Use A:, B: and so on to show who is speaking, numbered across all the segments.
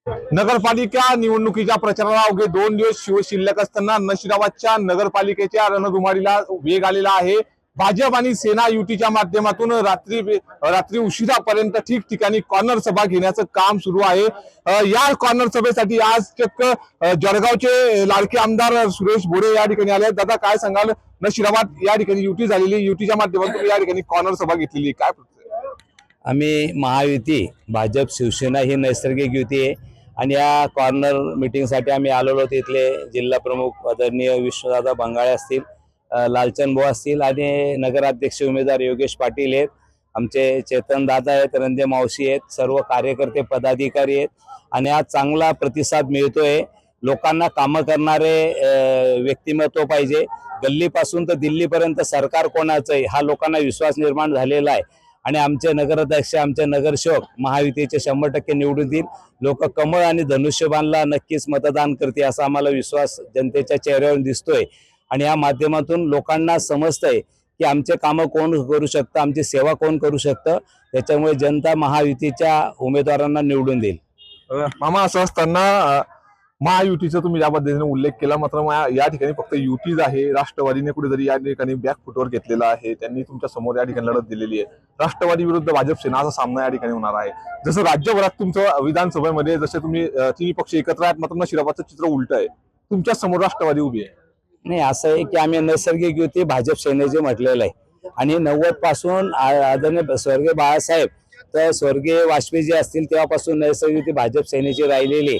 A: नगरपालिका निवडणुकीच्या प्रचाराला अवघे 2 दिवस शिल्लक असताना नशिराबादच्या नगरपालिकेच्या रणधुमाळीला वेग आलेला आहे। भाजप आणि सेना युतीच्या माध्यमातून रात्री उशिरापर्यंत ठिकठिकाणी कॉर्नर सभा घेण्याचं काम सुरू आहे। या कॉर्नर सभेसाठी आज चक्क जळगावचे लाडके आमदार सुरेश भोरे या ठिकाणी आले। दादा, काय सांगाल? नशिराबाद या ठिकाणी युती झालेली, युतीच्या माध्यमातून या ठिकाणी कॉर्नर सभा घेतलेली, काय?
B: आम्ही महायुती भाजप शिवसेना ही नैसर्गिक युती आहे आणि या कॉर्नर मीटिंगसाठी आम्ही आलेलो तिथले जिल्हा प्रमुख आदरणीय विश्वदादा बंगाळे असतील, लालचंद भाऊ असतील आणि नगराध्यक्ष उमेदवार योगेश पाटील आहेत, आमचे चेतन दादा आहेत, रंदे मावशी आहेत, सर्व कार्यकर्ते पदाधिकारी आहेत आणि आज चांगला प्रतिसाद मिळतोय। लोकांना कामं करणारे व्यक्तिमत्व पाहिजे। गल्लीपासून तर दिल्लीपर्यंत सरकार कोणाचं आहे हा लोकांना विश्वास निर्माण झालेला आहे आणि आमचे नगराध्यक्ष, आमचे नगरसेवक महायुतीचे 100% निवडून येतील। लोक कमळ आणि धनुष्यबाणला नक्कीच मतदान करतील असा आम्हाला विश्वास जनतेच्या चेहऱ्यावर दिसतोय आणि या माध्यमातून लोकांना समजतंय की आमचे कामं कोण करू शकतं, आमची सेवा कोण करू शकतं, त्याच्यामुळे जनता महायुतीच्या उमेदवारांना निवडून देईल।
A: मामा, असं असताना महायुतीचा तुम्ही ज्या पद्धतीने उल्लेख केला, मात्र या ठिकाणी फक्त युतीच आहे। राष्ट्रवादीने कुठेतरी या ठिकाणी बॅक फुटवर घेतलेला आहे, त्यांनी तुमच्या समोर या ठिकाणी लढत दिलेली आहे। राष्ट्रवादी विरुद्ध भाजप सेना असा सामना या ठिकाणी होणार आहे। जसं राज्यभरात तुमचं विधानसभेमध्ये जसे तुम्ही तिन्ही पक्ष एकत्र आहेत, मात्र नशिराबादचं चित्र उलट आहे, तुमच्या समोर राष्ट्रवादी उभी आहे।
B: नाही, असं आहे की आम्ही नैसर्गिक युती भाजप सेनेचे म्हटलेलं आहे आणि 90 पासून आदरणीय स्वर्गीय बाळासाहेब तर स्वर्गीय वाजपेयी जे असतील तेव्हापासून नैसर्गिक युती भाजप सेनेची राहिलेली।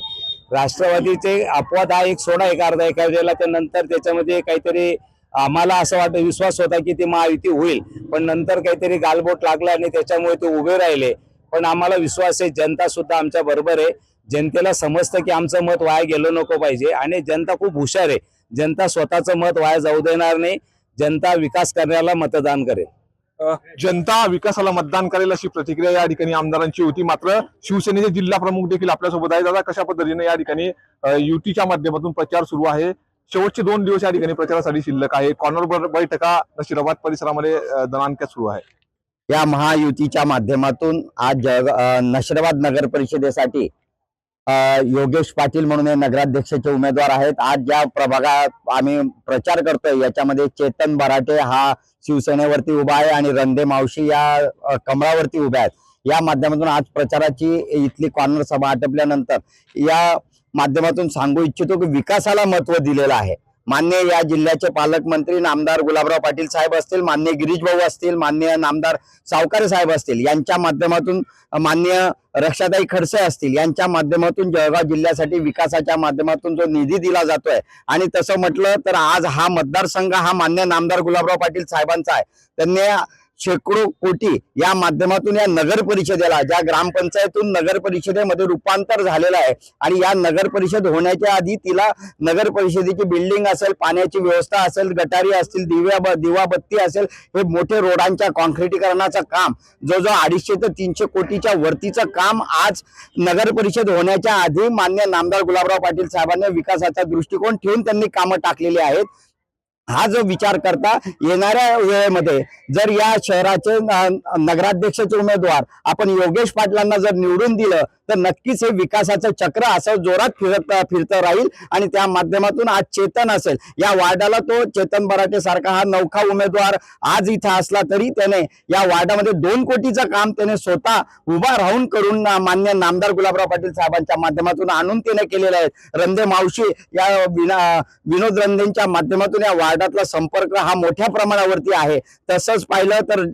B: राष्ट्रवादीचे अपवाद हा एक सोडा एक अर्धा एका वेळेला, त्यानंतर त्याच्यामध्ये काहीतरी आम्हाला असं वाटतं विश्वास होता की ती महायुती होईल, पण नंतर काहीतरी गालबोट लागला आणि त्याच्यामुळे ते उभे राहिले। पण आम्हाला विश्वास आहे जनता सुद्धा आमच्या बरोबर आहे। जनतेला समजतं की आमचं मत वाया गेलं नको पाहिजे आणि जनता खूप हुशार आहे। जनता स्वतःचं मत वाया जाऊ देणार नाही, जनता विकास करण्याला मतदान करेल।
A: जनता विकासाला मतदान करेल अशी प्रतिक्रिया या ठिकाणी आमदारांची होती। मात्र शिवसेनेचे जिल्हा प्रमुख देखील आपल्यासोबत आहे। दादा, कशा पद्धतीने या ठिकाणी युतीच्या माध्यमातून प्रचार सुरू आहे? शेवटचे 2 दिवस या ठिकाणी प्रचारासाठी शिल्लक आहे। कॉर्नर बैठका नशिराबाद परिसरामध्ये दणाणक्यात सुरू आहे।
C: या महायुतीच्या माध्यमातून आज नशिराबाद नगर परिषदेसाठी योगेश पाटील म्हणून हे नगराध्यक्षाचे उमेदवार आहेत। आज ज्या प्रभागात आम्ही प्रचार करतोय याच्यामध्ये चेतन बराटे हा शिवसेनेवरती उभा आहे आणि रंदे मावशी या कमळावरती उभ्या आहेत। या माध्यमातून आज प्रचाराची इथली कॉर्नर सभा आटपल्यानंतर या माध्यमातून सांगू इच्छितो की विकासाला महत्व दिलेलं आहे। माननीय या जिल्ह्याचे पालकमंत्री नामदार गुलाबराव पाटील साहेब असतील, माननीय गिरीश भाऊ असतील, माननीय नामदार सावकारे साहेब असतील, यांच्या माध्यमातून माननीय रक्षाताई खडसे असतील, यांच्या माध्यमातून जळगाव जिल्ह्यासाठी विकासाच्या माध्यमातून जो निधी दिला जातोय आणि तसं म्हटलं तर आज हा मतदारसंघ हा माननीय नामदार गुलाबराव पाटील साहेबांचा आहे। त्यांनी शेकडो कोटी या माध्यमातून या नगर परिषदेला, ज्या ग्रामपंचायतून नगर परिषदेमध्ये रूपांतर झालेलं आहे आणि या नगर परिषद होण्याच्या आधी तिला नगर परिषदेची बिल्डिंग असेल, पाण्याची व्यवस्था असेल, गटारी असतील, दिवाबत्ती असेल, हे मोठे रोडांच्या कॉन्क्रिटीकरणाचं काम जो 250 ते 300 कोटीच्या वरतीचं काम आज नगर परिषद होण्याच्या आधी माननीय नामदार गुलाबराव पाटील साहेबांनी विकासाचा दृष्टिकोन ठेवून त्यांनी कामं टाकलेली आहेत। हा जो विचार करता येणाऱ्या वेळेमध्ये जर या शहराचे नगराध्यक्षाचे उमेदवार आपण योगेश पाटलांना जर निवडून दिलं तर नक्कीच हे विकासाचं चक्र असं जोरात फिरतं राहील आणि त्या माध्यमातून आज चेतन असेल या वार्डाला, तो चेतन बराटे सारखा हा नौखा उमेदवार आज इथं असला तरी त्याने या वार्डामध्ये 2 कोटीचं काम त्याने स्वतः उभा राहून करून मान्य नामदार गुलाबराव पाटील साहेबांच्या माध्यमातून आणून त्याने केलेले आहेत। रंदे मावशी या विनोद रंदेंच्या माध्यमातून या वार्डातला संपर्क हा मोठ्या प्रमाणावरती आहे। तसंच पाहिलं तर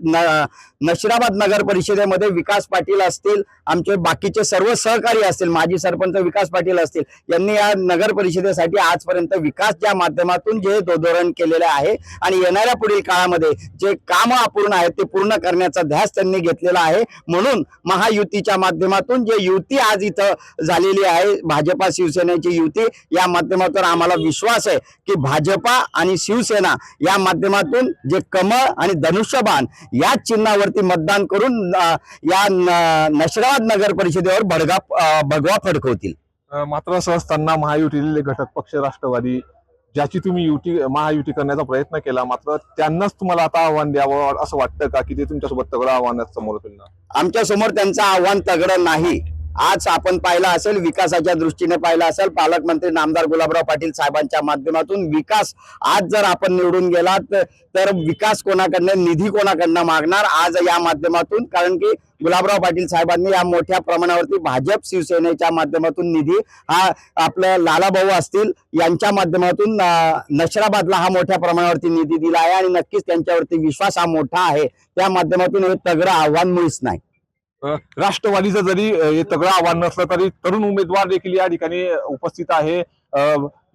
C: नशिराबाद नगर परिषदेमध्ये विकास पाटील असतील, आमचे बाकीचे सर्व सहकारी असतील, माजी सरपंच विकास पाटील असतील, यांनी या नगर परिषदेसाठी आजपर्यंत विकासच्या माध्यमातून जे धोरण केलेले आहे आणि येणाऱ्या पुढील काळामध्ये जे काम अपूर्ण आहेत ते पूर्ण करण्याचा ध्यास त्यांनी घेतलेला आहे। म्हणून महायुतीच्या माध्यमातून जे युती आज इथं झालेली आहे, भाजपा शिवसेनेची युती, या माध्यमातून आम्हाला विश्वास आहे की भाजपा आणि शिवसेना या माध्यमातून जे कमळ आणि धनुष्यबाण या चिन्हावरती मतदान करून या नशिराबाद नगर परिषदेवर भगवा फडकवतील।
A: मात्र असं असताना महायुतीतील घटक पक्ष राष्ट्रवादी, ज्याची तुम्ही महायुती करण्याचा प्रयत्न केला, मात्र त्यांनाच तुम्हाला आता आव्हान द्यावं असं वाटतं का की ते तुमच्यासोबत तगडं आव्हानात समोर येतील?
C: आमच्या समोर त्यांचं आव्हान तगडं नाही, आज आपण पाहिलं असेल, विकासाच्या दृष्टीने पाहिलं असेल, पालकमंत्री नामदार गुलाबराव पाटील साहेबांच्या माध्यमातून विकास आज जर आपण निवडून गेलात तर विकास कोणाकडनं, निधी कोणाकडनं मागणार आज या माध्यमातून, कारण की गुलाबराव पाटील साहेबांनी या मोठ्या प्रमाणावरती भाजप शिवसेनेच्या माध्यमातून निधी हा आपलं लालाभाऊ असतील यांच्या माध्यमातून नशिराबादला हा मोठ्या प्रमाणावरती निधी दिला आहे आणि नक्कीच त्यांच्यावरती विश्वास हा मोठा आहे. त्या माध्यमातून हे तगडं आव्हान मुळीच नाही.
A: राष्ट्रवादीचं जरी हे तगडं आव्हान नसलं तरी तरुण उमेदवार देखील या ठिकाणी उपस्थित आहे.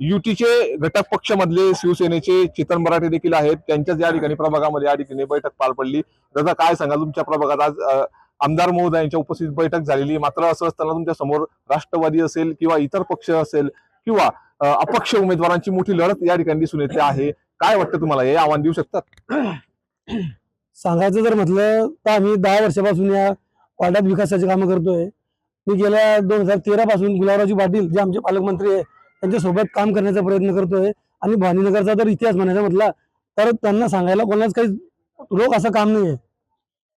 A: युतीचे घटक पक्ष मधले शिवसेनेचे चेतन मराठे देखील आहेत. त्यांच्याच या ठिकाणी प्रभागामध्ये या ठिकाणी बैठक पार पडली. दादा, काय सांगाल, तुमच्या प्रभागात आज आमदार महोदयांच्या उपस्थित बैठक झालेली, मात्र असं असताना तुमच्या समोर राष्ट्रवादी असेल किंवा इतर पक्ष असेल किंवा अपक्ष उमेदवारांची मोठी लढत या ठिकाणी दिसून येते आहे. काय वाटतं तुम्हाला, हे आव्हान देऊ शकतात?
D: सांगायचं जर म्हटलं तर आम्ही 10 वर्षापासून या वाड्यात विकासाची कामं करतोय. मी गेल्या 2013 पासून गुलाबरावजी पाटील जे आमचे पालकमंत्री आहे त्यांच्यासोबत काम करण्याचा प्रयत्न करतोय. आणि भवानीनगरचा जर इतिहास म्हणायचा म्हटला तर त्यांना सांगायला कोणालाच काही रोग असं काम नाहीये.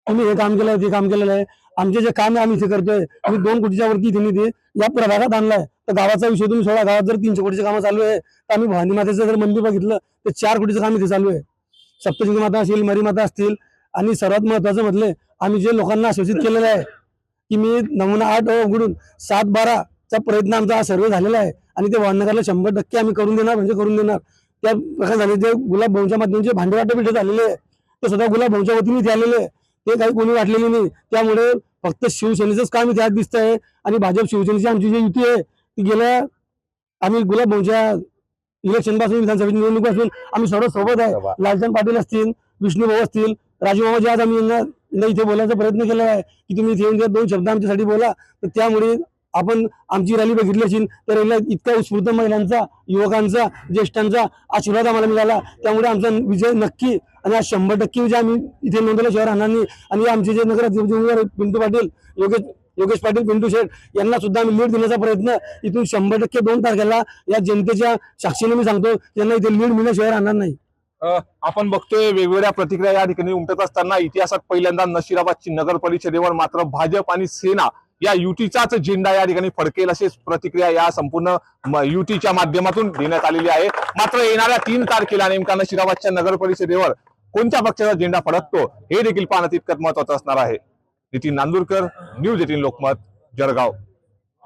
D: तुम्ही हे काम केलंय, ते काम केलेलं आहे. आमचे जे काम आहे आम्ही इथे करतोय. मी 2 कोटीच्या वरती इथे निधी या प्रभागात आणलाय. तर गावाचा विषय तुम्ही सोडा, गावात जर 300 कोटीचे कामं चालू आहे, तर आम्ही भवानी मातेचं जर मंदिर बघितलं तर 4 कोटीचं काम इथे चालू आहे. सप्तशृंगी माता असतील, मरी माता असतील, आणि सर्वात महत्वाचं म्हटलं आम्ही जे लोकांना आश्वासित केलेलं आहे की मी नमुना 8 उघडून 7-12 प्रयत्न आमचा हा सर्वे झालेला आहे आणि ते भवानीनगरला 100% आम्ही करून देणार म्हणजे करून देणार. त्या प्रकारे झाले जे गुलाब भाऊंच्या माध्यमातून जे भांडेवाटे भेट झालेले आहे ते स्वतः गुलाब भाऊंच्या वतीने इथे आलेले आहे. ते काही कोणी वाटलेले नाही. त्यामुळे फक्त शिवसेनेचंच काम इथे आज दिसत आहे. आणि भाजप शिवसेनेची आमची जी युती आहे ती गेल्या आम्ही गुलाब भाऊंच्या इलेक्शन पासून, विधानसभेची निवडणुकीपासून आम्ही सर्व सोबत आहे. लालचंद पाटील असतील, विष्णू भाऊ असतील, राजू बाबा, जे आज आम्ही यांना इथे बोलायचा प्रयत्न केला आहे की तुम्ही इथे येऊन 2 शब्द आमच्यासाठी बोला. तर त्यामुळे आपण आमची रॅली बघितली असेल तर याला इतका उत्स्फूर्त महिलांचा, युवकांचा, ज्येष्ठांचा आशीर्वाद आम्हाला मिळाला. त्यामुळे आमचा विजय नक्की आणि आज 100% विजय आम्ही इथे नोंदवला शहर अण्णांनी. आणि आमचे जे नगराध्यक्ष उमेदवार पिंटू पाटील, योगेश पाटील, पिंटू शेठ यांना सुद्धा आम्ही लीड देण्याचा प्रयत्न इथून 100% 2 तारखेला या जनतेच्या साक्षीने मी सांगतो त्यांना इथे लीड मिळण्याशिवाय राहणार नाही.
A: आपण बघतोय वेगवेगळ्या प्रतिक्रिया या ठिकाणी उमटत असताना इतिहासात पहिल्यांदा नशिराबादची नगर परिषदेवर मात्र भाजप आणि सेना या युतीचाच झेंडा या ठिकाणी फडकेल अशीच प्रतिक्रिया या संपूर्ण युतीच्या माध्यमातून देण्यात आलेली आहे. मात्र येणाऱ्या 3 तारखेला नेमका नशिराबादच्या नगर परिषदेवर कोणत्या पक्षाचा झेंडा फडकतो हे देखील पाहणं तितकंच महत्वाचं असणार आहे. नितीन नांदुरकर, न्यूज 18 लोकमत, जळगाव.